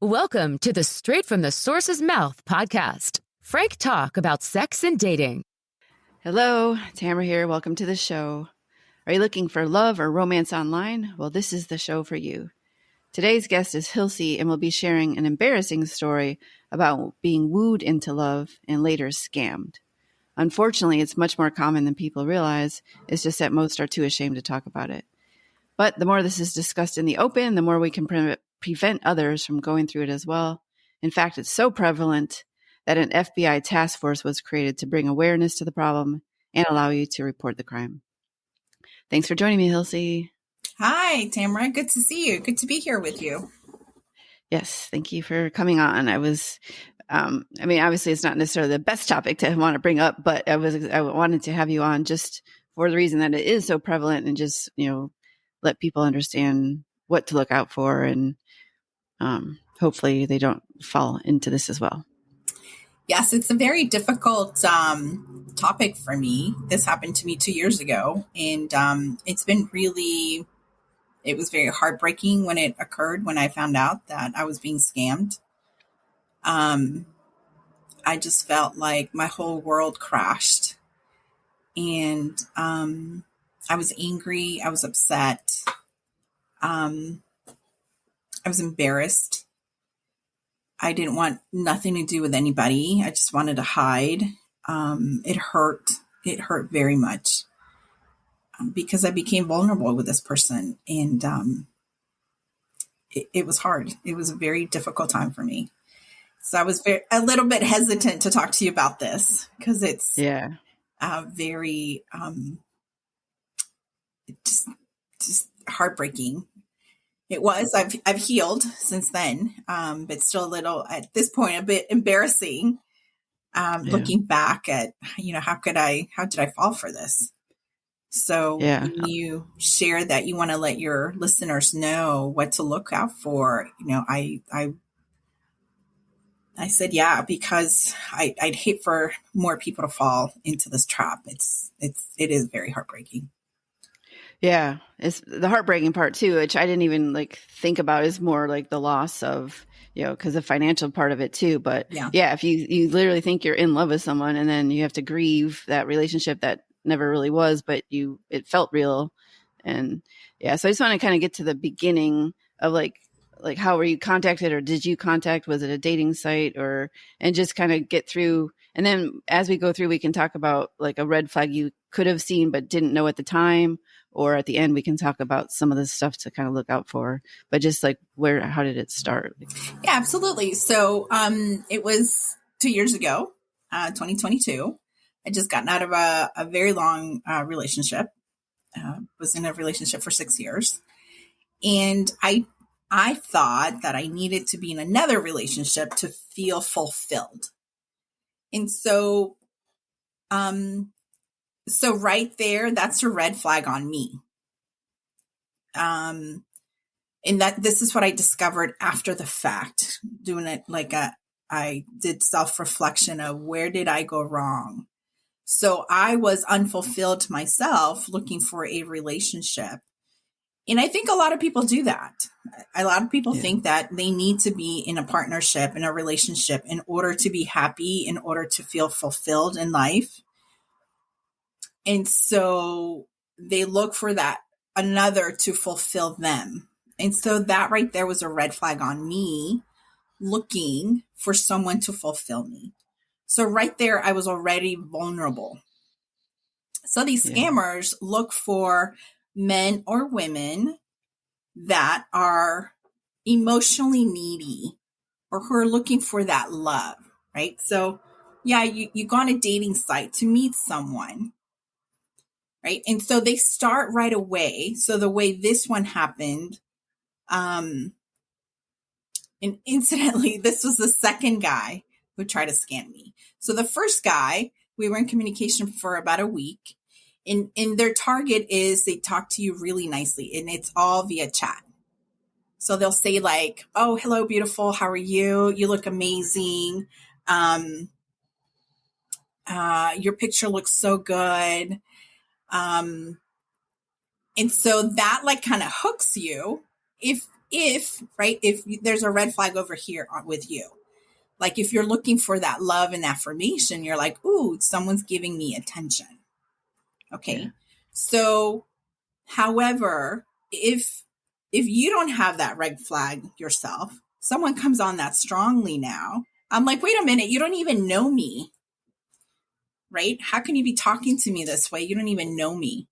Welcome to the Straight from the Source's Mouth podcast. Frank talk about sex and dating. Hello, Tamara here. Welcome to the show. Are you looking for love or romance online? Well, this is the show for you. Today's guest is Hilsy, and we'll be sharing an embarrassing story about being wooed into love and later scammed. Unfortunately, it's much more common than people realize. It's just that most are too ashamed to talk about it. But the more this is discussed in the open, the more we can prevent others from going through it as well. In fact, it's so prevalent that an FBI task force was created to bring awareness to the problem and allow you to report the crime. Thanks for joining me, Hilsy. Hi, Tamara. Good to see you. Good to be here with you. Yes, thank you for coming on. Obviously it's not necessarily the best topic to want to bring up, but I wanted to have you on just for the reason that it is so prevalent and just, let people understand what to look out for, and hopefully they don't fall into this as well. Yes, it's a very difficult topic for me. This happened to me 2 years ago, and it was very heartbreaking when it occurred, when I found out that I was being scammed. I just felt like my whole world crashed, and I was angry. I was upset. I was embarrassed. I didn't want nothing to do with anybody. I just wanted to hide. It hurt. It hurt very much because I became vulnerable with this person, and it was hard. It was a very difficult time for me. So I was a little bit hesitant to talk to you about this because it's very just heartbreaking. It was. I've healed since then, but still a little at this point a bit embarrassing. Looking back at how did I fall for this? So when you share that you want to let your listeners know what to look out for, I said because I'd hate for more people to fall into this trap. It is very heartbreaking. Yeah, it's the heartbreaking part too, which I didn't even think about, is more like the loss of, because the financial part of it too. But if you literally think you're in love with someone and then you have to grieve that relationship that never really was, but it felt real. And so I just want to kind of get to the beginning of like how were you contacted, or did you contact? Was it a dating site, and just kind of get through. And then as we go through, we can talk about like a red flag you could have seen but didn't know at the time. Or at the end, we can talk about some of the stuff to kind of look out for. But just how did it start? Yeah, absolutely. So it was 2 years ago, 2022. I just gotten out of a very long relationship. Was in a relationship for 6 years. And I thought that I needed to be in another relationship to feel fulfilled. And so right there, that's a red flag on me. And that this is what I discovered after the fact, doing it I did self-reflection of where did I go wrong? So I was unfulfilled myself, looking for a relationship. And I think a lot of people do that. A lot of people think that they need to be in a partnership, in a relationship, in order to be happy, in order to feel fulfilled in life. And so they look for that another to fulfill them. And so that right there was a red flag on me, looking for someone to fulfill me. So right there, I was already vulnerable. So these scammers look for men or women that are emotionally needy or who are looking for that love, right? So you go on a dating site to meet someone. Right. And so they start right away. So the way this one happened, and incidentally, this was the second guy who tried to scam me. So the first guy, we were in communication for about a week, and their target is they talk to you really nicely, and it's all via chat. So they'll say like, "Oh, hello, beautiful. How are you? You look amazing. Your picture looks so good." And so that kind of hooks you. If if there's a red flag over here with you, like if you're looking for that love and affirmation, you're like, ooh, someone's giving me attention. Okay. Yeah. So, however, if you don't have that red flag yourself, someone comes on that strongly now. I'm like, wait a minute, you don't even know me, right? How can you be talking to me this way? You don't even know me.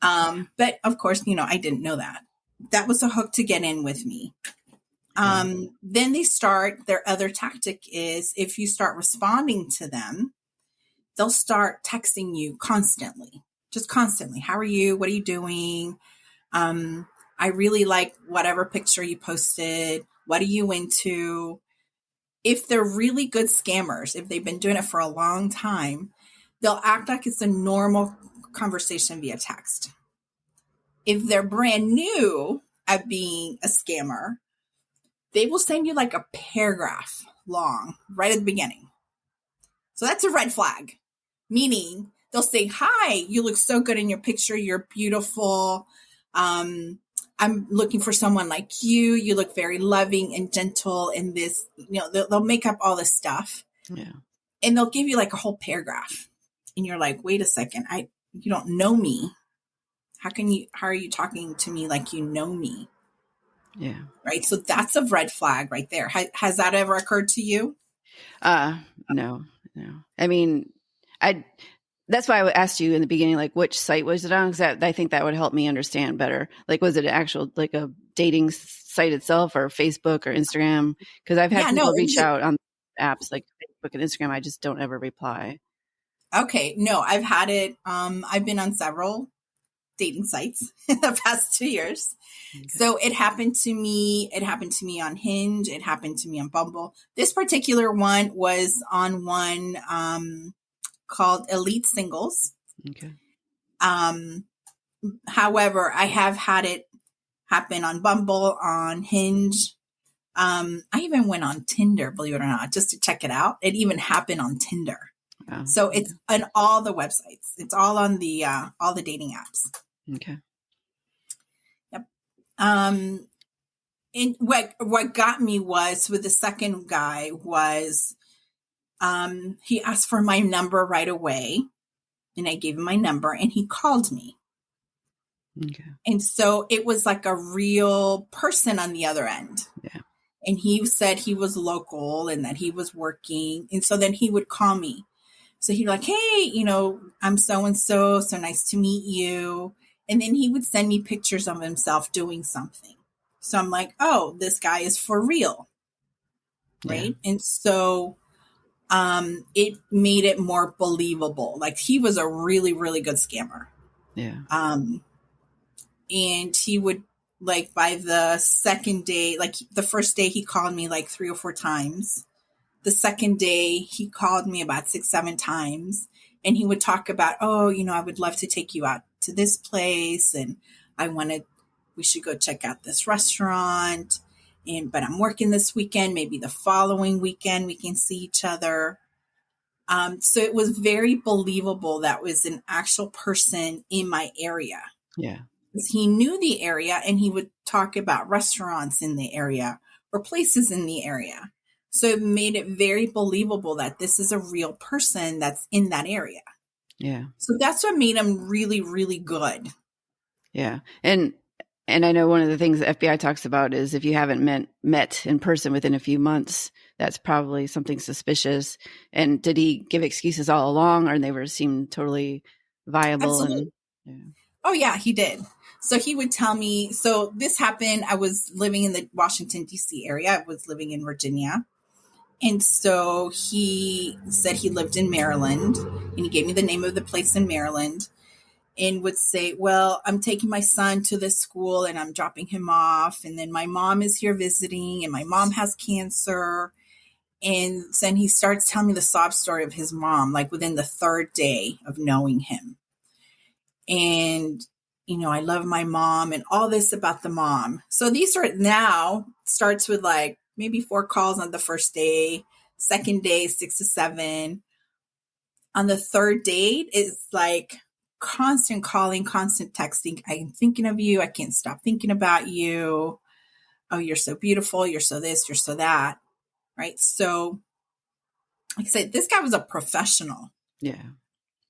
But of course, I didn't know that. That was a hook to get in with me. Then their other tactic is if you start responding to them, they'll start texting you constantly, just constantly. How are you? What are you doing? I really like whatever picture you posted. What are you into? If they're really good scammers, if they've been doing it for a long time, they'll act like it's a normal conversation via text. If they're brand new at being a scammer, they will send you like a paragraph long right at the beginning. So that's a red flag, meaning they'll say, hi, you look so good in your picture. You're beautiful. I'm looking for someone like you. You look very loving and gentle in this, they'll make up all this stuff. Yeah. And they'll give you like a whole paragraph. And you're like, wait a second, you don't know me. How are you talking to me like you know me? Yeah. Right. So that's a red flag right there. Has that ever occurred to you? No. I mean, that's why I asked you in the beginning, like, which site was it on? Because I think that would help me understand better. Like, was it an actual, like a dating site itself or Facebook or Instagram? Because I've had people reach out on apps like Facebook and Instagram. I just don't ever reply. Okay. No, I've had it. I've been on several dating sites in the past 2 years. Okay. So it happened to me. It happened to me on Hinge. It happened to me on Bumble. This particular one was on one called Elite Singles. Okay. However, I have had it happen on Bumble, on Hinge. I even went on Tinder, believe it or not, just to check it out. It even happened on Tinder. Wow. So it's on all the websites. It's all on the all the dating apps. Okay. Yep. And what got me was with the second guy was he asked for my number right away, and I gave him my number, and he called me. Okay. And so it was like a real person on the other end. Yeah. And he said he was local and that he was working, and so then he would call me. So he'd be like, hey, I'm so-and-so, so nice to meet you. And then he would send me pictures of himself doing something. So I'm like, oh, this guy is for real. Right. Yeah. And so it made it more believable. Like he was a really, really good scammer. Yeah. And he would like by the second day, like the first day he called me like 3 or 4 times. The second day he called me about 6, 7 times, and he would talk about, oh, I would love to take you out to this place. And we should go check out this restaurant. But I'm working this weekend, maybe the following weekend we can see each other. So it was very believable that was an actual person in my area. Yeah. Because he knew the area and he would talk about restaurants in the area or places in the area. So it made it very believable that this is a real person that's in that area. Yeah. So that's what made him really, really good. Yeah. And I know one of the things the FBI talks about is if you haven't met in person within a few months, that's probably something suspicious. And did he give excuses all along, or seemed totally viable? Absolutely. Oh yeah, he did. So he would tell me, so this happened, I was living in the Washington, D.C. area. I was living in Virginia. And so he said he lived in Maryland, and he gave me the name of the place in Maryland and would say, well, I'm taking my son to this school and I'm dropping him off. And then my mom is here visiting and my mom has cancer. And then he starts telling me the sob story of his mom, like within the 3rd day of knowing him. And, I love my mom and all this about the mom. So these are now starts with like, maybe 4 calls on the first day, second day, 6 to 7. On the 3rd date, it's like constant calling, constant texting. I'm thinking of you. I can't stop thinking about you. oh, you're so beautiful, you're so this, you're so that, right? So like I said, this guy was a professional. Yeah.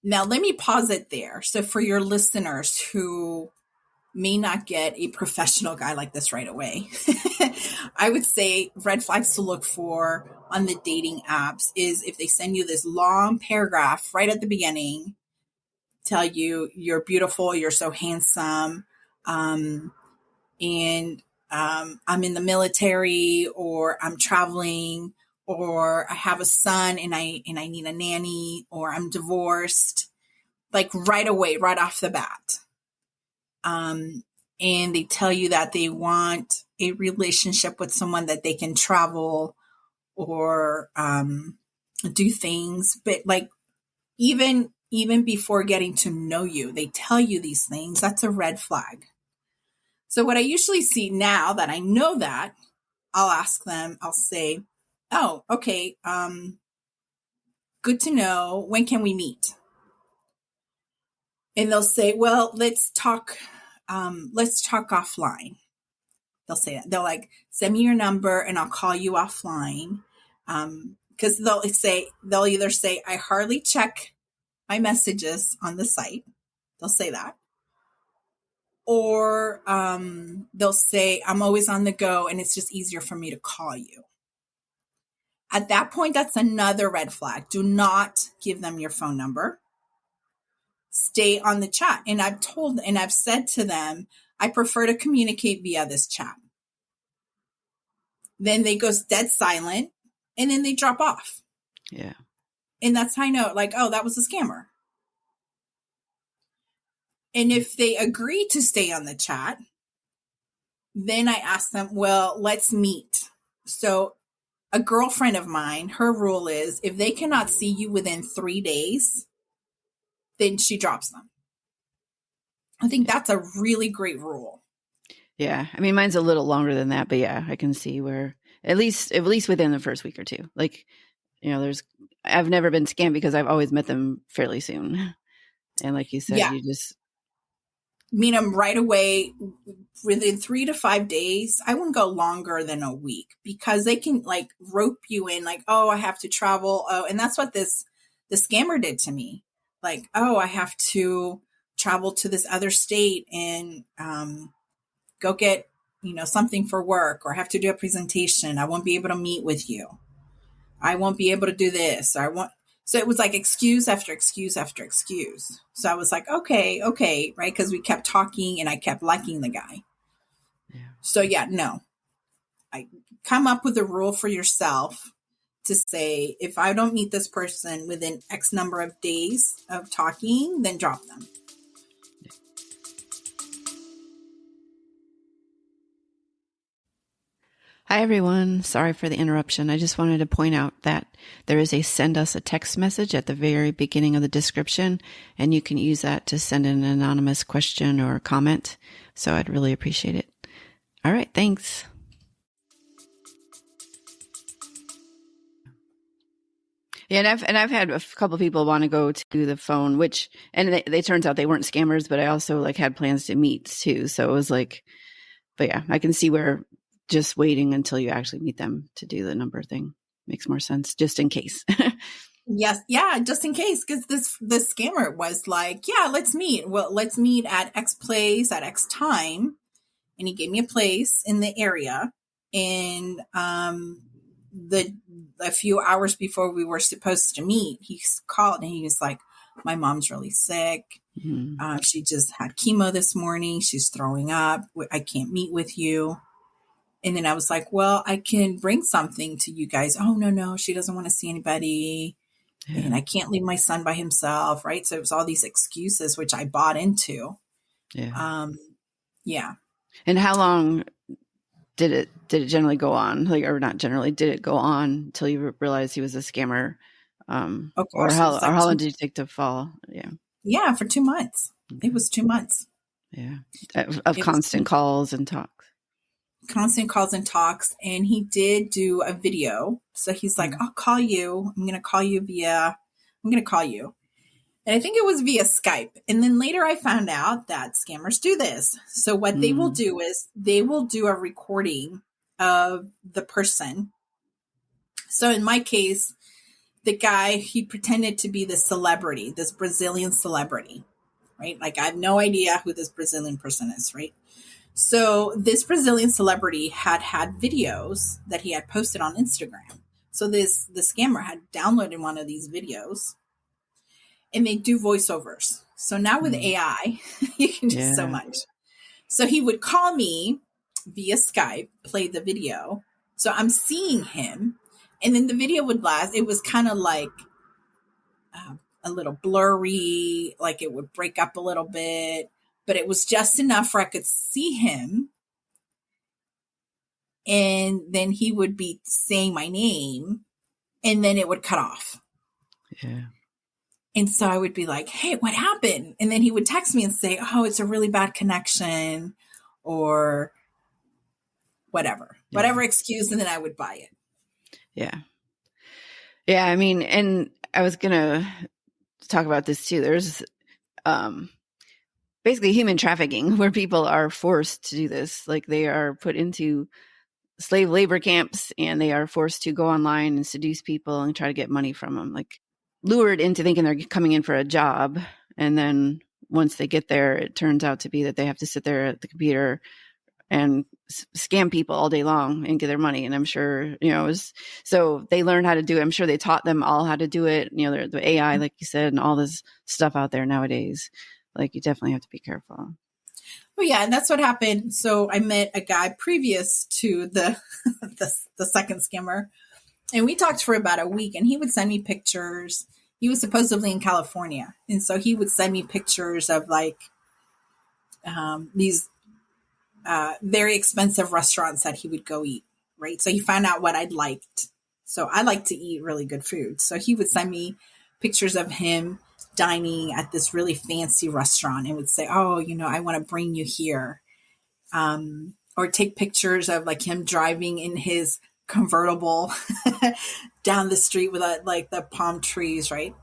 Now, let me pause it there. So for your listeners who may not get a professional guy like this right away, I would say red flags to look for on the dating apps is if they send you this long paragraph right at the beginning, tell you you're beautiful, you're so handsome, and I'm in the military, or I'm traveling, or I have a son and I need a nanny, or I'm divorced, like right away, right off the bat. And they tell you that they want a relationship with someone that they can travel or do things, but like even before getting to know you, they tell you these things. That's a red flag. So what I usually see now that I know that, I'll ask them, I'll say, oh, okay, good to know. When can we meet? And they'll say, well, let's talk offline. They'll say that. They'll like, send me your number and I'll call you offline. Because they'll either say, I hardly check my messages on the site. They'll say that. Or they'll say, I'm always on the go and it's just easier for me to call you. At that point, that's another red flag. Do not give them your phone number. Stay on the chat. And I've said to them, I prefer to communicate via this chat. Then they go dead silent and then they drop off. Yeah. And that's how I know, like, oh, that was a scammer. And if they agree to stay on the chat, then I ask them, well, let's meet. So a girlfriend of mine, her rule is if they cannot see you within 3 days, then she drops them. I think that's a really great rule. Yeah. I mean, mine's a little longer than that, but yeah, I can see where at least within the first week or two, like, I've never been scammed because I've always met them fairly soon. And like you said, you just meet them right away within 3 to 5 days. I wouldn't go longer than a week because they can like rope you in like, oh, I have to travel. Oh, and that's what the scammer did to me. Like, oh, I have to travel to this other state and go get, something for work, or I have to do a presentation. I won't be able to meet with you. I won't be able to do this. So it was like excuse after excuse after excuse. So I was like, okay, right? Because we kept talking and I kept liking the guy. Yeah. So no. I come up with a rule for yourself to say, if I don't meet this person within X number of days of talking, then drop them. Hi, everyone. Sorry for the interruption. I just wanted to point out that there is a send us a text message at the very beginning of the description, and you can use that to send an anonymous question or comment. So I'd really appreciate it. All right. Thanks. Yeah, and I've had a couple of people want to go to the phone, and they turns out they weren't scammers, but I also like had plans to meet too. So it was like, but yeah, I can see where just waiting until you actually meet them to do the number thing makes more sense, just in case. Yes. Yeah. Just in case. Because this scammer was like, yeah, let's meet. Well, let's meet at X place at X time. And he gave me a place in the area. And a few hours before we were supposed to meet, he called and he was like, my mom's really sick. Mm-hmm. She just had chemo this morning. She's throwing up. I can't meet with you. And then I was like, well, I can bring something to you guys. Oh, no, she doesn't want to see anybody. Yeah. And I can't leave my son by himself. Right. So it was all these excuses, which I bought into. Yeah. Yeah. And how long did it generally go on? Like, or not generally, did it go on until you realized he was a scammer? Of course. Or how long did it take to fall? Yeah. Yeah. For 2 months. Okay. It was 2 months. Yeah. Of constant calls and talks. Constant calls and talks. And he did do a video. So he's like, I'll call you. I'm going to call you. And I think it was via Skype. And then later I found out that scammers do this. So what they will do is they will do a recording of the person. So in my case, the guy, he pretended to be this celebrity, this Brazilian celebrity, right? Like I have no idea who this Brazilian person is, right? So this Brazilian celebrity had videos that he had posted on Instagram. So the scammer had downloaded one of these videos, and they do voiceovers. So now with AI, you can do so much. So he would call me via Skype, play the video. So I'm seeing him, and then the video would last. It was kind of like a little blurry, like it would break up a little bit, but it was just enough where I could see him. And then he would be saying my name, and then it would cut off. Yeah. And so I would be like, hey, what happened? And then he would text me and say, oh, it's a really bad connection or whatever excuse. And then I would buy it. Yeah. Yeah. I mean, and I was going to talk about this too. There's basically human trafficking where people are forced to do this. Like they are put into slave labor camps and they are forced to go online and seduce people and try to get money from them. Like lured into thinking they're coming in for a job. And then once they get there, it turns out to be that they have to sit there at the computer and scam people all day long and get their money. And I'm sure, so they learned how to do it. I'm sure they taught them all how to do it. The AI, like you said, and all this stuff out there nowadays, like you definitely have to be careful. Well, yeah. And that's what happened. So I met a guy previous to the second scammer, and we talked for about a week, and he would send me pictures. He was supposedly in California. And so he would send me pictures of like these very expensive restaurants that he would go eat, right? So he found out what I'd liked. So I like to eat really good food. So he would send me pictures of him dining at this really fancy restaurant and would say, oh, I want to bring you here. Or take pictures of like him driving in his convertible down the street with like the palm trees, right?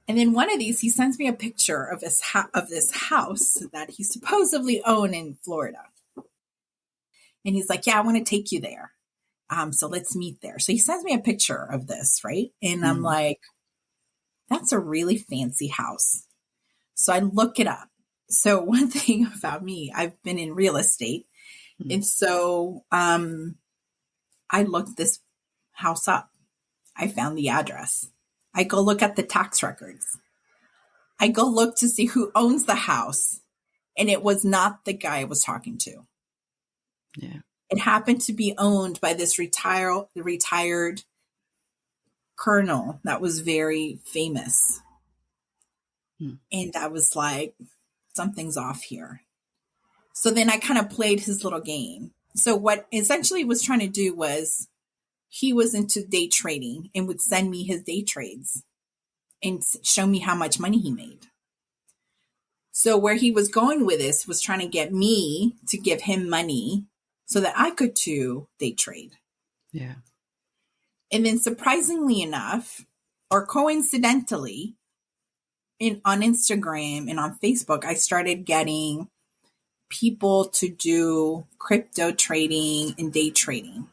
And then one of these, he sends me a picture of this house that he supposedly owned in Florida. And he's like, yeah, I want to take you there. So let's meet there. So he sends me a picture of this, right? And I'm like, that's a really fancy house. So I look it up. So one thing about me, I've been in real estate. And so I looked this house up. I found the address. I go look at the tax records. I go look to see who owns the house. And it was not the guy I was talking to. Yeah. It happened to be owned by this retired colonel that was very famous. And I was like, something's off here. So then I kind of played his little game. So what essentially he was trying to do was he was into day trading and would send me his day trades and show me how much money he made. So where he was going with this was trying to get me to give him money so that I could too day trade. Yeah. And then surprisingly enough, or coincidentally, on Instagram and on Facebook, I started getting people to do crypto trading and day trading.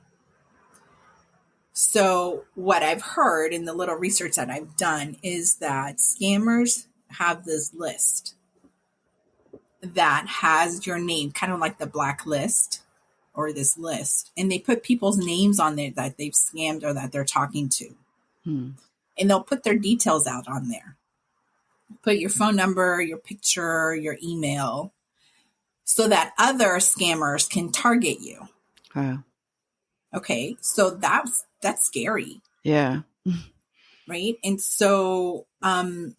So what I've heard in the little research that I've done is that scammers have this list that has your name, kind of like the blacklist or this list. And they put people's names on there that they've scammed or that they're talking to. And they'll put their details out on there. Put your phone number, your picture, your email, so that other scammers can target you. Wow. Okay. So that's scary. Yeah. Right. And so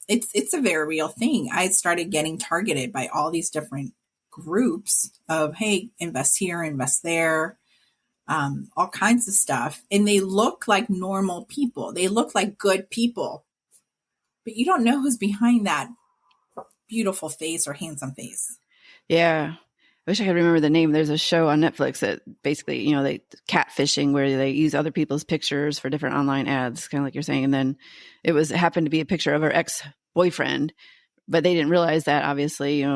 it's a very real thing. I started getting targeted by all these different groups of, hey, invest here, invest there, all kinds of stuff. And they look like normal people. They look like good people. But you don't know who's behind that beautiful face or handsome face. Yeah. I wish I could remember the name. There's a show on Netflix that basically, they catfishing where they use other people's pictures for different online ads, kind of like you're saying. And then it happened to be a picture of her ex-boyfriend, but they didn't realize that, obviously,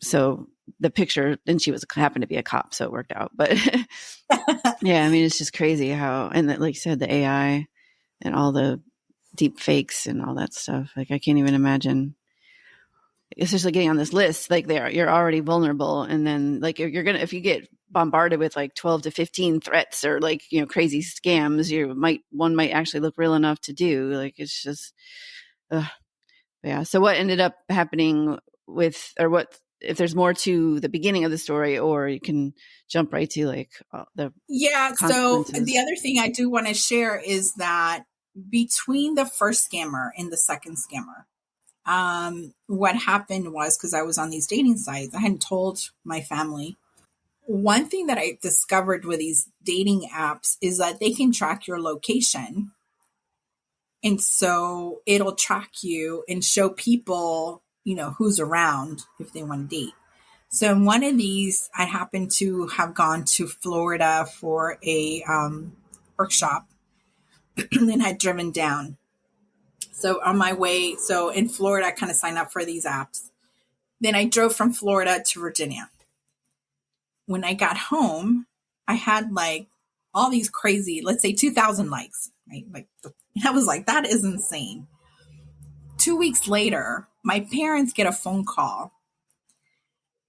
so the picture, and she happened to be a cop, so it worked out. But yeah, I mean, it's just crazy how, and that, like you said, the AI and all the deep fakes and all that stuff. Like, I can't even imagine, especially getting on this list. Like, you're already vulnerable, and then like if you get bombarded with like 12 to 15 threats or like, you know, crazy scams, one might actually look real enough to do. Like, it's just, yeah. So what ended up happening with, or what, if there's more to the beginning of the story, or you can jump right to like the So the other thing I do want to share is that between the first scammer and the second scammer, what happened was, because I was on these dating sites, I hadn't told my family. One thing that I discovered with these dating apps is that they can track your location. And so it'll track you and show people, you know, who's around if they want to date. So in one of these, I happened to have gone to Florida for a workshop and had driven down. So on my way, so in Florida, I kind of signed up for these apps. Then I drove from Florida to Virginia. When I got home, I had like all these crazy, let's say 2,000 likes, right? Like, I was like, that is insane. 2 weeks later, my parents get a phone call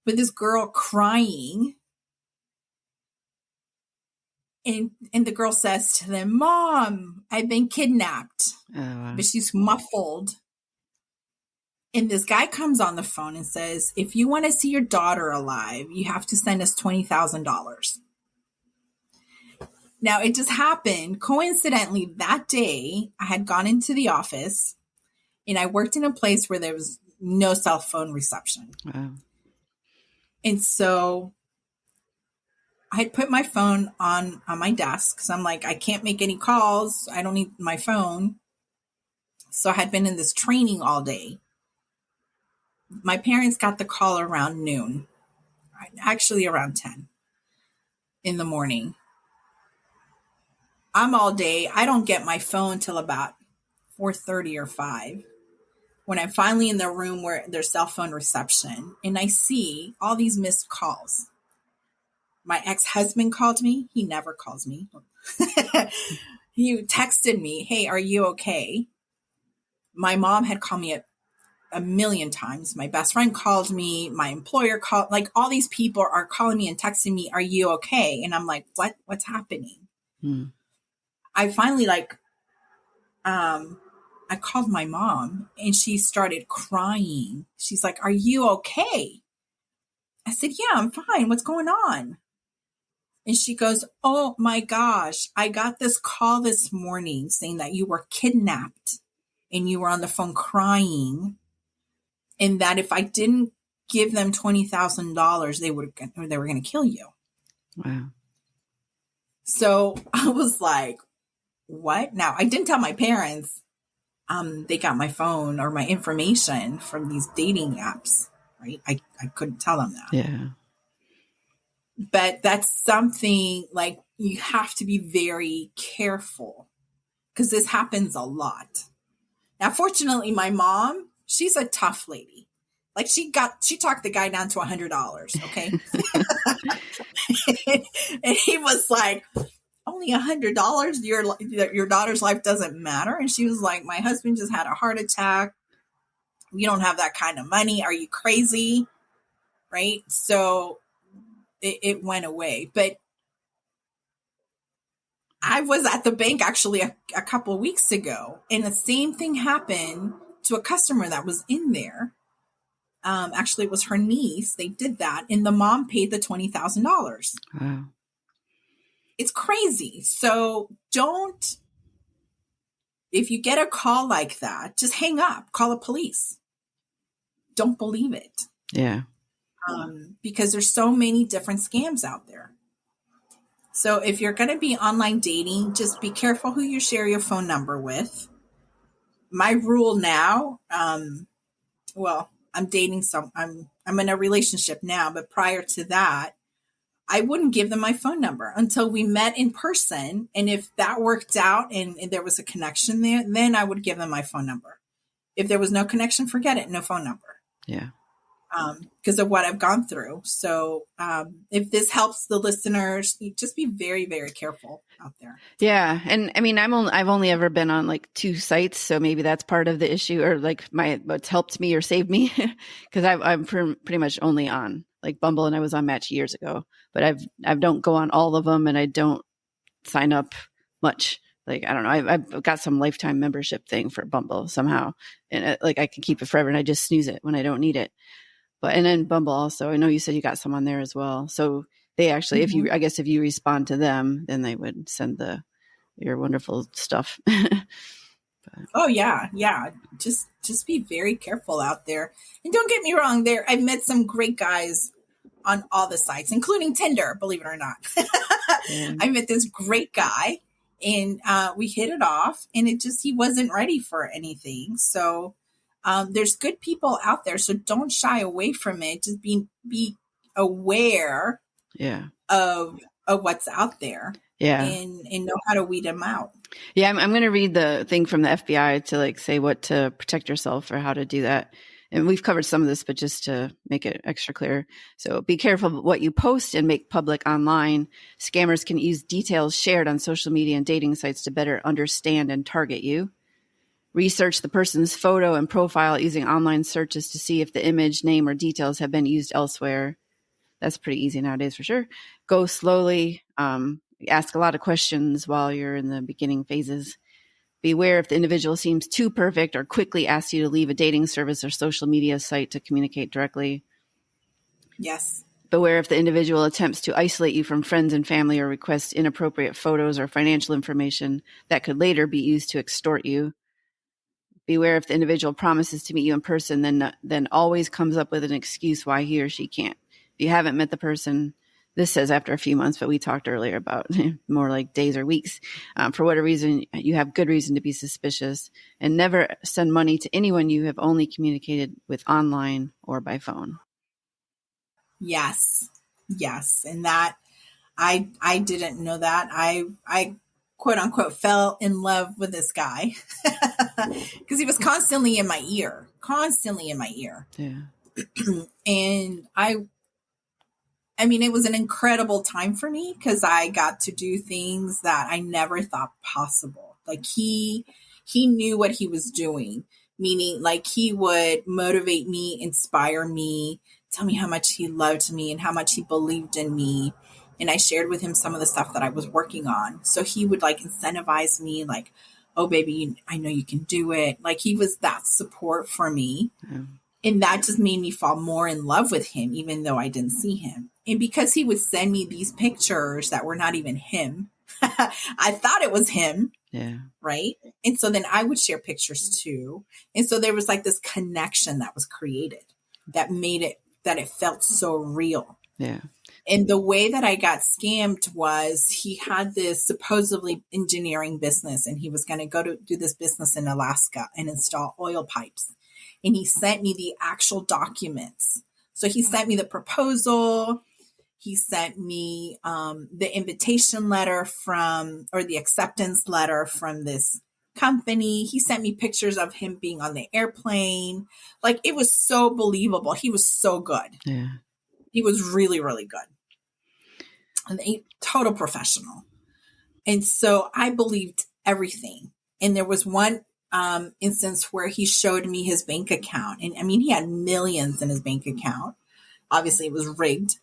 with this girl crying. And the girl says to them, "Mom, I've been kidnapped." Oh, wow. But she's muffled. And this guy comes on the phone and says, "If you want to see your daughter alive, you have to send us $20,000. Now, it just happened, coincidentally, that day, I had gone into the office and I worked in a place where there was no cell phone reception. Wow. And so I had put my phone on my desk because I'm like, I can't make any calls. I don't need my phone. So I had been in this training all day. My parents got the call around noon, actually around 10 in the morning. I'm all day. I don't get my phone till about 4:30 or 5 when I'm finally in the room where there's cell phone reception, and I see all these missed calls. My ex-husband called me. He never calls me. He texted me, "Hey, are you okay?" My mom had called me a million times. My best friend called me. My employer called. Like, all these people are calling me and texting me, "Are you okay?" And I'm like, what's happening? I finally I called my mom and she started crying. She's like, "Are you okay?" I said, "Yeah, I'm fine. What's going on?" And she goes, "Oh my gosh, I got this call this morning saying that you were kidnapped and you were on the phone crying, and that if I didn't give them $20,000, they were going to kill you." Wow. So I was like, what? Now, I didn't tell my parents. They got my phone or my information from these dating apps, right? I couldn't tell them that. Yeah. But that's something, like, you have to be very careful because this happens a lot. Now, fortunately, my mom, she's a tough lady. Like, she talked the guy down to $100. Okay. And he was like, "Only $100? Your daughter's life doesn't matter?" And she was like, "My husband just had a heart attack. You don't have that kind of money. Are you crazy?" Right. So it went away. But I was at the bank actually a couple of weeks ago, and the same thing happened to a customer that was in there. Actually, it was her niece. They did that, and the mom paid the $20,000. Wow. It's crazy. So if you get a call like that, just hang up, call the police. Don't believe it. Yeah. Because there's so many different scams out there. So if you're going to be online dating, just be careful who you share your phone number with. My rule now, I'm dating I'm in a relationship now, but prior to that, I wouldn't give them my phone number until we met in person. And if that worked out and there was a connection there, then I would give them my phone number. If there was no connection, forget it. No phone number. Yeah. because of what I've gone through. So if this helps the listeners, you just be very, very careful out there. Yeah. And I mean, I've only ever been on like 2 sites. So maybe that's part of the issue, or like what's helped me or saved me. Cause I'm pretty much only on like Bumble, and I was on Match years ago, but I don't go on all of them, and I don't sign up much. Like, I don't know. I've got some lifetime membership thing for Bumble somehow. And like I can keep it forever, and I just snooze it when I don't need it. And then Bumble also, I know you said you got some on there as well. So they actually, if you respond to them, then they would send your wonderful stuff. Oh yeah. Yeah. Just be very careful out there. And don't get me wrong, I've met some great guys on all the sites, including Tinder, believe it or not. Yeah. I met this great guy, and we hit it off, and he wasn't ready for anything. So there's good people out there. So don't shy away from it. Just be aware of what's out there. Yeah. And know how to weed them out. Yeah. I'm going to read the thing from the FBI to like say what to protect yourself or how to do that. And we've covered some of this, but just to make it extra clear. So be careful what you post and make public online. Scammers can use details shared on social media and dating sites to better understand and target you. Research the person's photo and profile using online searches to see if the image, name, or details have been used elsewhere. That's pretty easy nowadays for sure. Go slowly. Ask a lot of questions while you're in the beginning phases. Beware if the individual seems too perfect or quickly asks you to leave a dating service or social media site to communicate directly. Yes. Beware if the individual attempts to isolate you from friends and family or requests inappropriate photos or financial information that could later be used to extort you. Beware if the individual promises to meet you in person, then always comes up with an excuse why he or she can't. If you haven't met the person, this says after a few months, but we talked earlier about more like days or weeks. For whatever reason, you have good reason to be suspicious, and never send money to anyone you have only communicated with online or by phone. Yes. Yes. And that I didn't know that. I quote unquote fell in love with this guy because he was constantly in my ear. Yeah. And I mean, it was an incredible time for me because I got to do things that I never thought possible. Like he knew what he was doing, meaning like he would motivate me, inspire me, tell me how much he loved me and how much he believed in me. And I shared with him some of the stuff that I was working on. So he would like incentivize me like, oh, baby, I know you can do it. Like he was that support for me. Yeah. And that just made me fall more in love with him, even though I didn't see him. And because he would send me these pictures that were not even him, I thought it was him. Yeah. Right. And so then I would share pictures too. And so there was like this connection that was created that made it, that it felt so real. Yeah. And the way that I got scammed was he had this supposedly engineering business, and he was going to go to do this business in Alaska and install oil pipes. And he sent me the actual documents. So he sent me the proposal. He sent me the invitation letter or the acceptance letter from this company. He sent me pictures of him being on the airplane. Like it was so believable. He was so good. Yeah. He was really, really good. And a total professional. And so I believed everything. And there was one instance where he showed me his bank account. And I mean, he had millions in his bank account. Obviously it was rigged.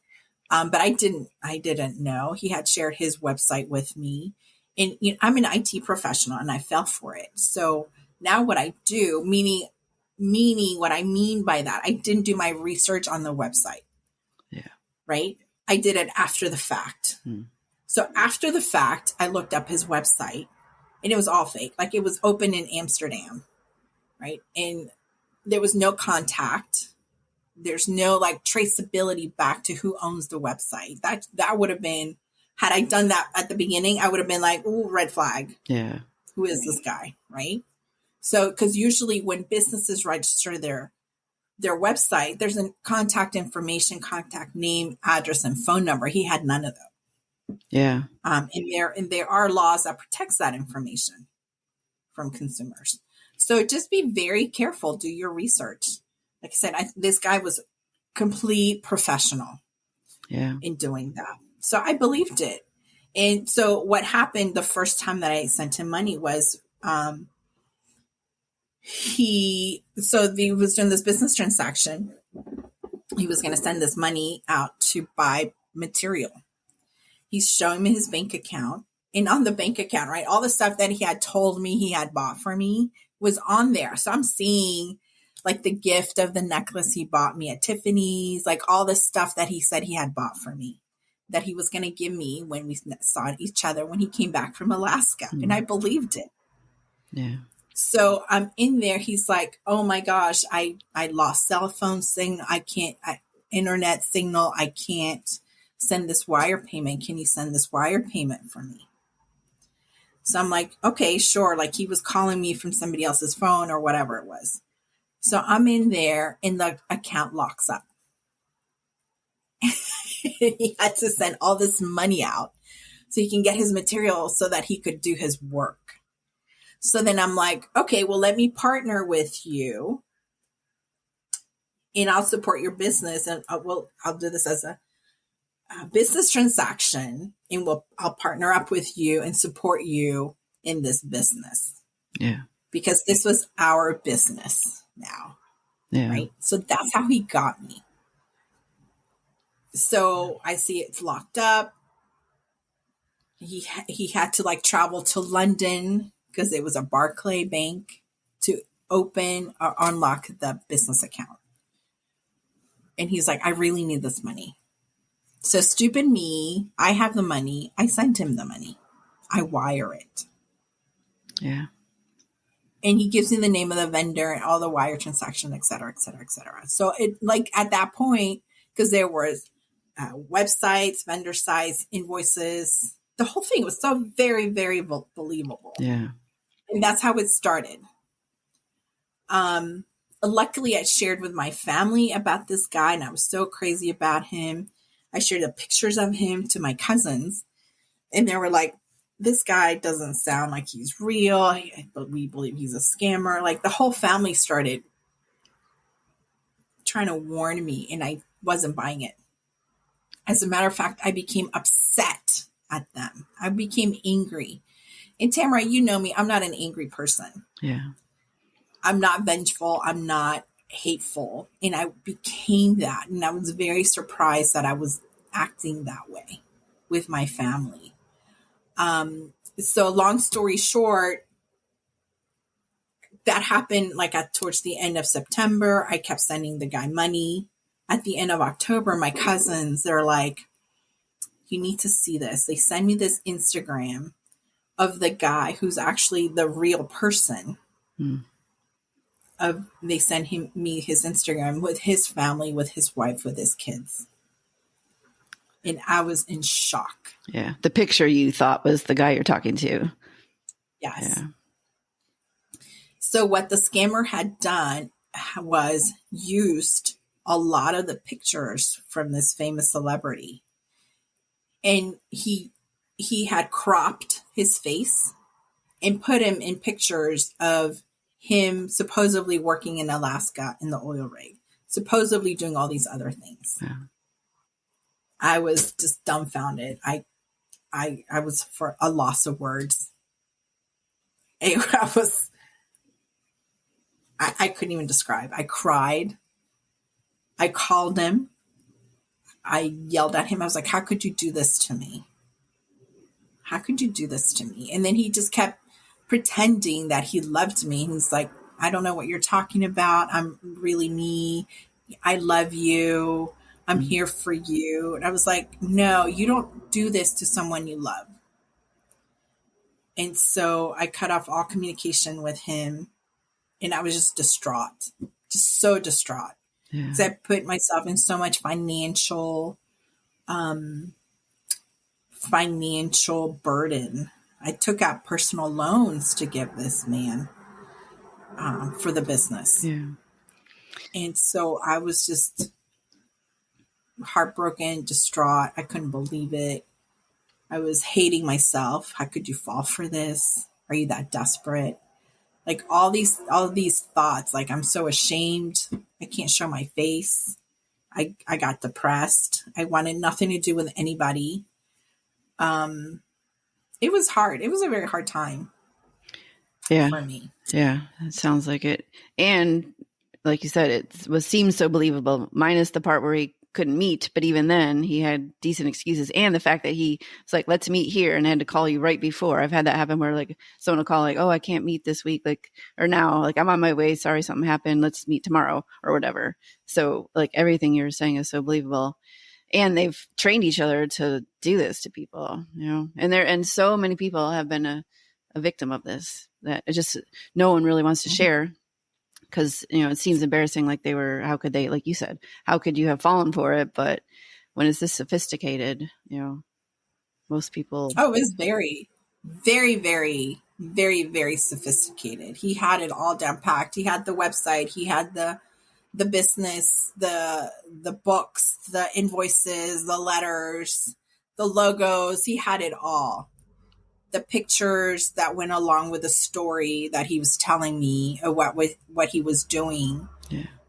But I didn't know. He had shared his website with me. And you know, I'm an IT professional and I fell for it. So now what I do, meaning what I mean by that, I didn't do my research on the website. Yeah. Right. I did it after the fact. So after the fact, I looked up his website and it was all fake. Like it was open in Amsterdam. Right. And there was no contact. There's no like traceability back to who owns the website. That would have been, had I done that at the beginning, I would have been like, ooh, red flag. Yeah. Who is this guy? Right. So, because usually when businesses register their website, there's a contact information, contact name, address, and phone number. He had none of them. Yeah. And there are laws that protects that information from consumers. So just be very careful. Do your research. Like I said, this guy was complete professional in doing that. So I believed it. And so what happened the first time that I sent him money was, he was doing this business transaction. He was going to send this money out to buy material. He's showing me his bank account, and on the bank account, right, all the stuff that he had told me he had bought for me was on there. So I'm seeing like the gift of the necklace he bought me at Tiffany's, like all the stuff that he said he had bought for me, that he was going to give me when we saw each other when he came back from Alaska. And I believed it. Yeah. So I'm in there. He's like, oh my gosh, I lost cell phone signal. Internet signal. I can't send this wire payment. Can you send this wire payment for me? So I'm like, okay, sure. Like he was calling me from somebody else's phone or whatever it was. So I'm in there and the account locks up. He had to send all this money out so he can get his material so that he could do his work. So then I'm like, okay, well, let me partner with you and I'll support your business. And I'll do this as a business transaction, and I'll partner up with you and support you in this business. Yeah. Because this was our business now. Yeah. Right. So that's how he got me. So I see it's locked up. He had to like travel to London because it was a Barclay bank to open or unlock the business account. And he's like, I really need this money. So stupid me, I have the money. I sent him the money. I wire it. Yeah. And he gives me the name of the vendor and all the wire transaction, et cetera, et cetera, et cetera. So it like at that point, because there was websites, vendor sites, invoices, the whole thing was so very, very believable. Yeah. And that's how it started. Luckily, I shared with my family about this guy, and I was so crazy about him. I shared the pictures of him to my cousins, and they were like, this guy doesn't sound like he's real, but we believe he's a scammer. Like the whole family started trying to warn me, and I wasn't buying it. As a matter of fact, I became upset at them. I became angry. And Tamara, you know me, I'm not an angry person. Yeah. I'm not vengeful. I'm not hateful. And I became that. And I was very surprised that I was acting that way with my family. So long story short, that happened like towards the end of September. I kept sending the guy money. At the end of October, my cousins, they're like, you need to see this. They send me this Instagram of the guy who's actually the real person. They send me his Instagram with his family, with his wife, with his kids. And I was in shock. Yeah. The picture you thought was the guy you're talking to. Yes. Yeah. So what the scammer had done was used a lot of the pictures from this famous celebrity. And he had cropped his face and put him in pictures of him supposedly working in Alaska in the oil rig, supposedly doing all these other things. Yeah. I was just dumbfounded. I was for a loss of words. I couldn't even describe. I cried. I called him. I yelled at him. I was like, how could you do this to me? How could you do this to me? And then he just kept pretending that he loved me. And he's like, I don't know what you're talking about. I'm really me. I love you. I'm here for you. And I was like, no, you don't do this to someone you love. And so I cut off all communication with him. And I was just distraught, just so distraught. Yeah. Because I put myself in so much financial burden. I took out personal loans to give this man for the business. Yeah. And so I was just heartbroken, distraught. I couldn't believe it. I was hating myself. How could you fall for this? Are you that desperate? Like all these thoughts, like I'm so ashamed. I can't show my face. I got depressed. I wanted nothing to do with anybody. It was hard. It was a very hard time for me. Yeah, it sounds like it. And like you said, seems so believable, minus the part where he couldn't meet. But even then, he had decent excuses. And the fact that he was like, let's meet here, and had to call you right before. I've had that happen where like someone will call like, oh, I can't meet this week. Like, or now, like, I'm on my way. Sorry, something happened. Let's meet tomorrow or whatever. So like everything you're saying is so believable. And they've trained each other to do this to people, and so many people have been a victim of this, that it just, no one really wants to share, because, it seems embarrassing. Like how could they, like you said, how could you have fallen for it? But when it's this sophisticated, most people. Oh, it's very, very, very, very, very sophisticated. He had it all down packed. He had the website. He had the business, the books, the invoices, the letters, the logos. He had it all. The pictures that went along with the story that he was telling me, or what he was doing,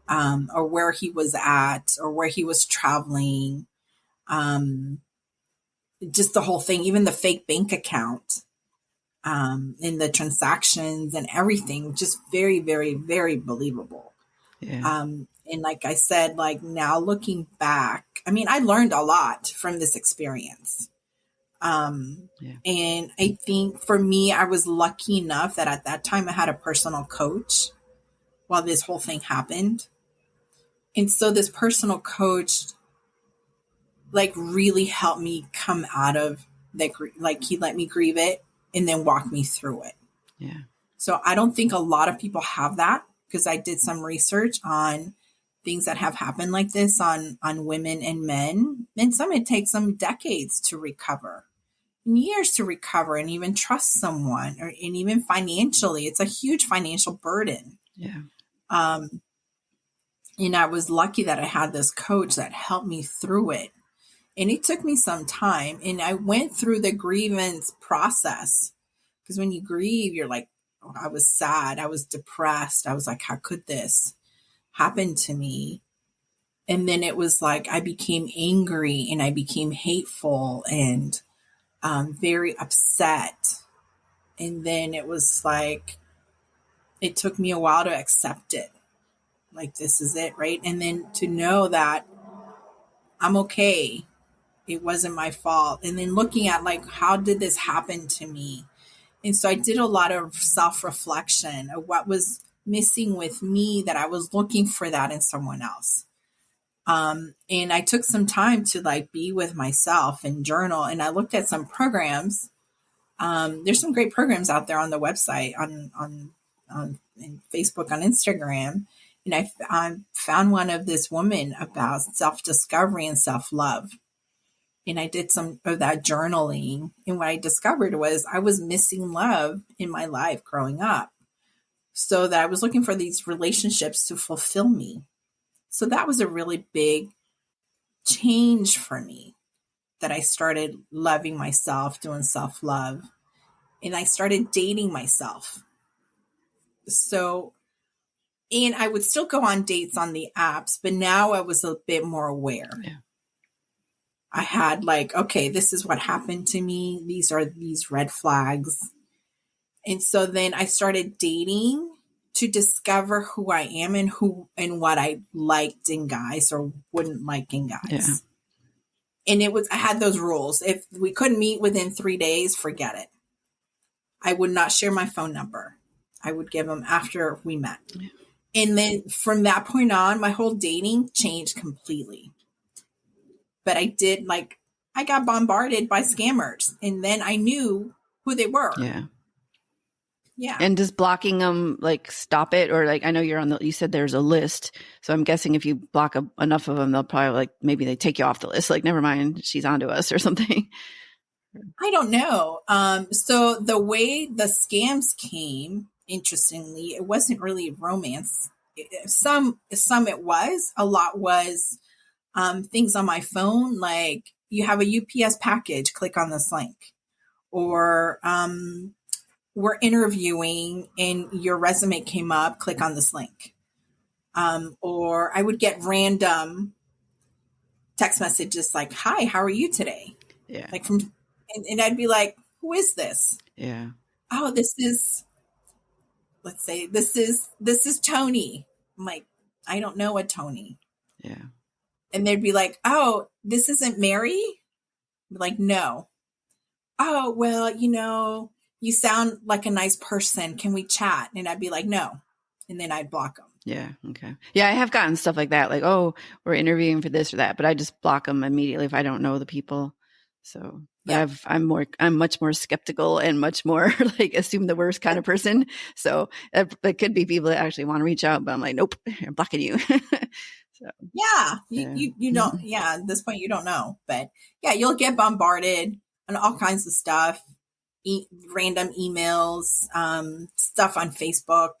or where he was at, or where he was traveling. Just the whole thing, even the fake bank account, and the transactions and everything, just very, very, very believable. Yeah. And like I said, like now looking back, I mean, I learned a lot from this experience. And I think for me, I was lucky enough that at that time I had a personal coach while this whole thing happened. And so this personal coach, like, really helped me come out of that. Like, he let me grieve it and then walk me through it. Yeah. So I don't think a lot of people have that, because I did some research on things that have happened like this on women and men. And some, it takes them decades to recover, years to recover, and even trust someone, and even financially, it's a huge financial burden. Yeah. And I was lucky that I had this coach that helped me through it. And it took me some time, and I went through the grievance process, because when you grieve, you're like, oh, I was sad. I was depressed. I was like, how could this happen to me? And then it was like, I became angry, and I became hateful, and very upset. And then it was like, it took me a while to accept it. Like, this is it, right? And then to know that I'm okay. It wasn't my fault. And then looking at, like, how did this happen to me? And so I did a lot of self-reflection of what was missing with me, that I was looking for that in someone else. And I took some time to, like, be with myself and journal. And I looked at some programs. There's some great programs out there on the website, on Facebook, on Instagram. And I found one of this woman about self-discovery and self-love. And I did some of that journaling. And what I discovered was I was missing love in my life growing up. So that I was looking for these relationships to fulfill me. So that was a really big change for me, that I started loving myself, doing self-love. And I started dating myself. So, and I would still go on dates on the apps, but now I was a bit more aware. Yeah. I had, like, okay, this is what happened to me. These are these red flags. And so then I started dating to discover who I am, and what I liked in guys or wouldn't like in guys. Yeah. And I had those rules. If we couldn't meet within 3 days, forget it. I would not share my phone number. I would give them after we met. Yeah. And then from that point on, my whole dating changed completely. But I got bombarded by scammers, and then I knew who they were. Yeah. Yeah. And does blocking them, like, stop it? Or, like, I know you said there's a list. So I'm guessing if you block enough of them, they'll probably, like, maybe they take you off the list. Like, never mind, she's onto us or something. I don't know. So the way the scams came, interestingly, it wasn't really romance. Some it was. A lot was things on my phone, like, you have a UPS package, click on this link. Or we're interviewing and your resume came up, click on this link. Or I would get random text messages like, hi, how are you today? Yeah. Like and I'd be like, who is this? Yeah. Oh, let's say this is Tony. I'm like, I don't know a Tony. Yeah. And they'd be like, oh, this isn't Mary? I'm like, no. Oh, well, you sound like a nice person. Can we chat? And I'd be like, no. And then I'd block them. Yeah. Okay. Yeah. I have gotten stuff like that. Like, oh, we're interviewing for this or that, but I just block them immediately if I don't know the people. So Yeah. I'm much more skeptical and much more like assume the worst kind of person. So it could be people that actually want to reach out, but I'm like, nope, I'm blocking you. So, yeah. You don't, yeah, at this point you don't know, but yeah, you'll get bombarded on all kinds of stuff, random emails, stuff on Facebook,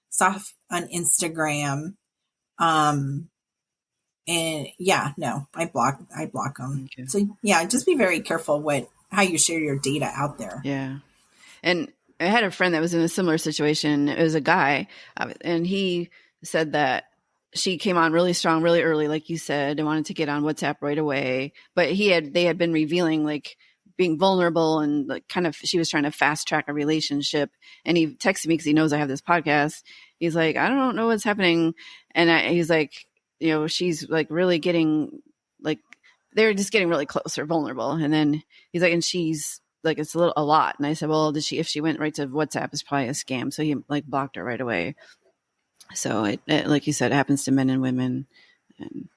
stuff on Instagram. And yeah, no, I block them. Okay. So yeah, just be very careful how you share your data out there. Yeah. And I had a friend that was in a similar situation. It was a guy, and he said that she came on really strong, really early, like you said, and wanted to get on WhatsApp right away. But they had been revealing like being vulnerable and like kind of, she was trying to fast track a relationship. And he texted me because he knows I have this podcast. He's like, I don't know what's happening. And he's like, she's like really getting like, they're just getting really close or vulnerable. And then he's like, and she's like, it's a lot. And I said, well, if she went right to WhatsApp, it's probably a scam. So he like blocked her right away. So it like you said, it happens to men and women. And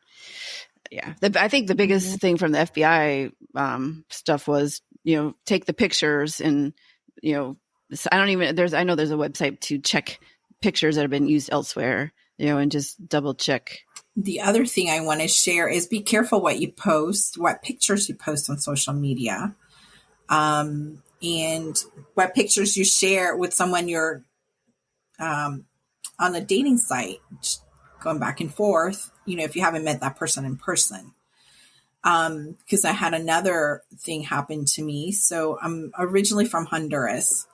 yeah, I think the biggest thing from the FBI stuff was, take the pictures and, I know there's a website to check pictures that have been used elsewhere, and just double check. The other thing I want to share is be careful what you post, what pictures you post on social media, and what pictures you share with someone you're on a dating site, going back and forth, if you haven't met that person in person. Because I had another thing happen to me. So I'm originally from Honduras,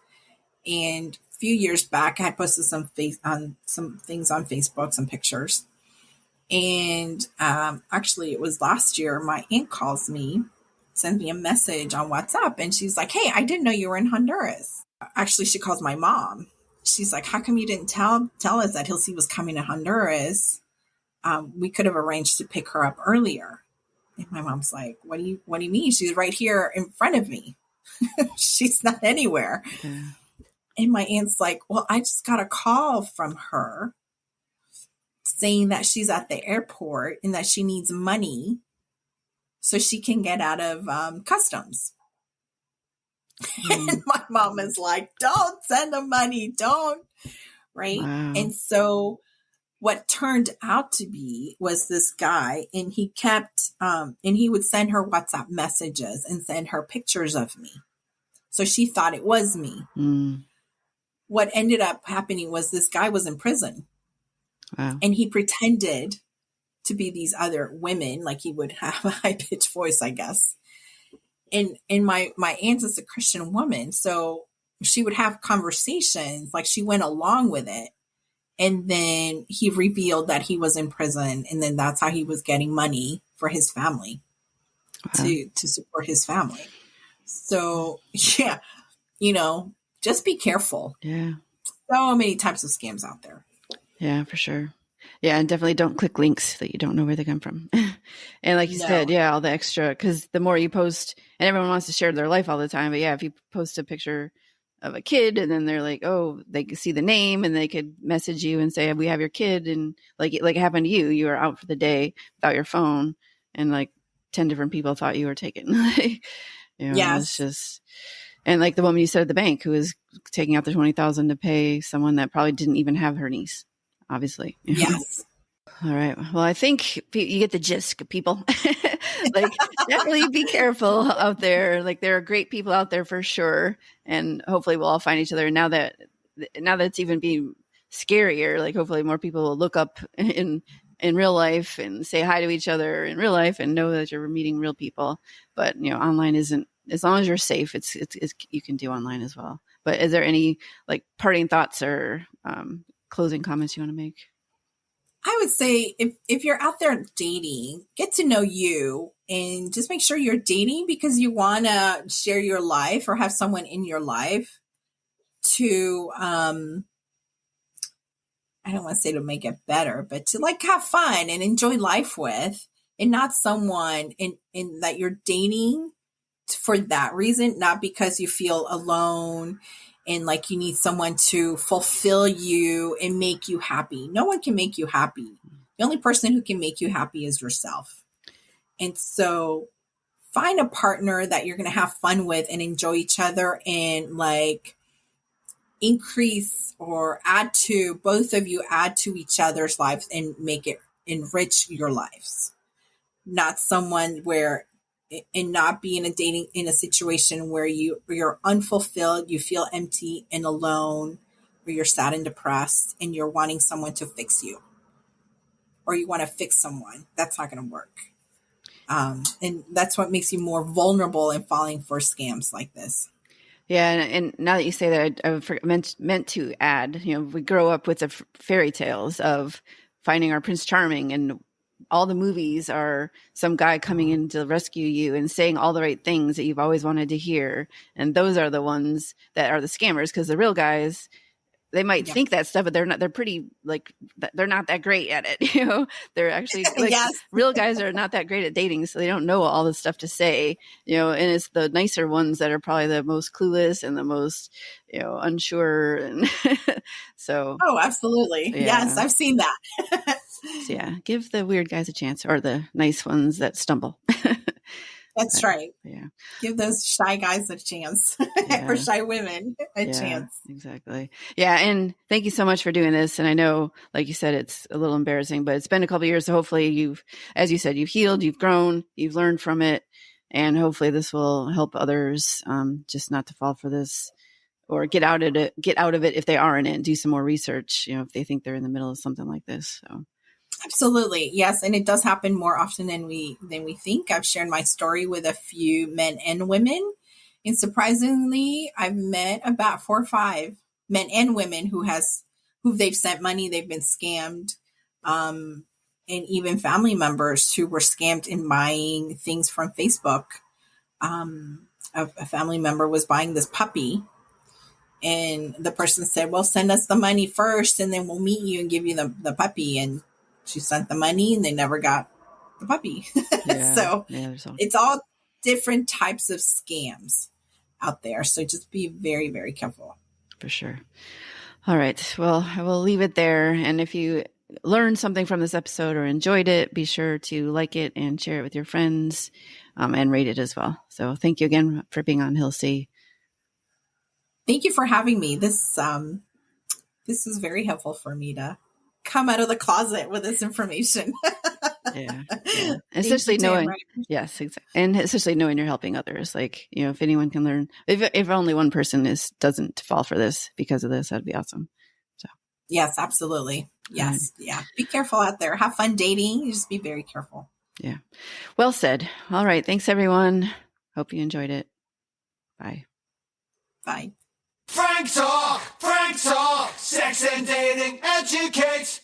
and a few years back, I had posted some things on Facebook, some pictures. And actually, it was last year, my aunt calls me, sends me a message on WhatsApp, and she's like, hey, I didn't know you were in Honduras. Actually, she calls my mom. She's like, how come you didn't tell us that Hilsy was coming to Honduras? We could have arranged to pick her up earlier. And my mom's like, what do you mean? She's right here in front of me. She's not anywhere. Yeah. And my aunt's like, well, I just got a call from her saying that she's at the airport and that she needs money so she can get out of customs. And my mom is like, don't send the money, don't. Right. Wow. And so what turned out to be was this guy, and he kept, and he would send her WhatsApp messages and send her pictures of me. So she thought it was me. Mm. What ended up happening was this guy was in prison. Wow. And he pretended to be these other women, like he would have a high-pitched voice, I guess. And my aunt is a Christian woman, so she would have conversations, like she went along with it. And then he revealed that he was in prison, and then that's how he was getting money for his family. Wow. to support his family. So yeah, just be careful. Yeah. So many types of scams out there. Yeah, for sure. Yeah, and definitely don't click links that you don't know where they come from. And like you said, yeah, all the extra, because the more you post, and everyone wants to share their life all the time, but yeah, if you post a picture of a kid and then they're like, oh, they can see the name and they could message you and say, we have your kid. And like it happened to you, you were out for the day without your phone and like 10 different people thought you were taken. Yes. It's just, and like the woman you said at the bank who was taking out the $20,000 to pay someone that probably didn't even have her niece. Obviously. Yes. All right. Well, I think you get the gist, people. Like, definitely be careful out there. Like, there are great people out there for sure. And hopefully we'll all find each other. Now that it's even being scarier, like hopefully more people will look up in real life and say hi to each other in real life and know that you're meeting real people. But, online isn't, as long as you're safe, it's you can do online as well. But is there any like parting thoughts or, closing comments you want to make? I would say if you're out there dating, get to know you and just make sure you're dating because you want to share your life or have someone in your life to, I don't want to say to make it better, but to like have fun and enjoy life with, and not someone in that you're dating for that reason, not because you feel alone and like you need someone to fulfill you and make you happy. No one can make you happy. The only person who can make you happy is yourself. And so find a partner that you're going to have fun with and enjoy each other and like increase or add to, both of you add to each other's lives and make it enrich your lives. Not someone where, and not be in a situation where you're unfulfilled, you feel empty and alone, or you're sad and depressed and you're wanting someone to fix you, or you want to fix someone. That's not going to work. And that's what makes you more vulnerable in falling for scams like this. Yeah, and now that you say that, I meant to add, we grow up with the fairy tales of finding our Prince Charming, and all the movies are some guy coming in to rescue you and saying all the right things that you've always wanted to hear. And those are the ones that are the scammers, because the real guys, they might think that stuff, but they're pretty, like, they're not that great at it. They're actually like, real guys are not that great at dating. So they don't know all the stuff to say, and it's the nicer ones that are probably the most clueless and the most, unsure. And so. Oh, absolutely. Yeah. Yes. I've seen that. So yeah, give the weird guys a chance, or the nice ones that stumble. That's right. Yeah. Give those shy guys a chance, or shy women a chance. Exactly. Yeah. And thank you so much for doing this. And I know, like you said, it's a little embarrassing, but it's been a couple of years. So hopefully as you said, you've healed, you've grown, you've learned from it. And hopefully this will help others just not to fall for this, or get out of it if they are in it, and do some more research, if they think they're in the middle of something like this. So. Absolutely. Yes. And it does happen more often than we think. I've shared my story with a few men and women. And surprisingly, I've met about 4 or 5 men and women who they've sent money, they've been scammed. And even family members who were scammed in buying things from Facebook. A family member was buying this puppy, and the person said, well, send us the money first and then we'll meet you and give you the puppy. And she sent the money and they never got the puppy. So it's all different types of scams out there. So just be very, very careful. For sure. All right. Well, I will leave it there. And if you learned something from this episode or enjoyed it, be sure to like it and share it with your friends, and rate it as well. So thank you again for being on Hilsy. Thank you for having me. This is very helpful for me to come out of the closet with this information. Yeah. Especially knowing, yes, exactly. And especially knowing you're helping others. Like, if anyone can learn, if only one person doesn't fall for this because of this, that'd be awesome. So. Yes, absolutely. Yes. Right. Yeah. Be careful out there. Have fun dating. Just be very careful. Yeah. Well said. All right. Thanks everyone. Hope you enjoyed it. Bye. Bye. Frank Talk, sex and dating educates.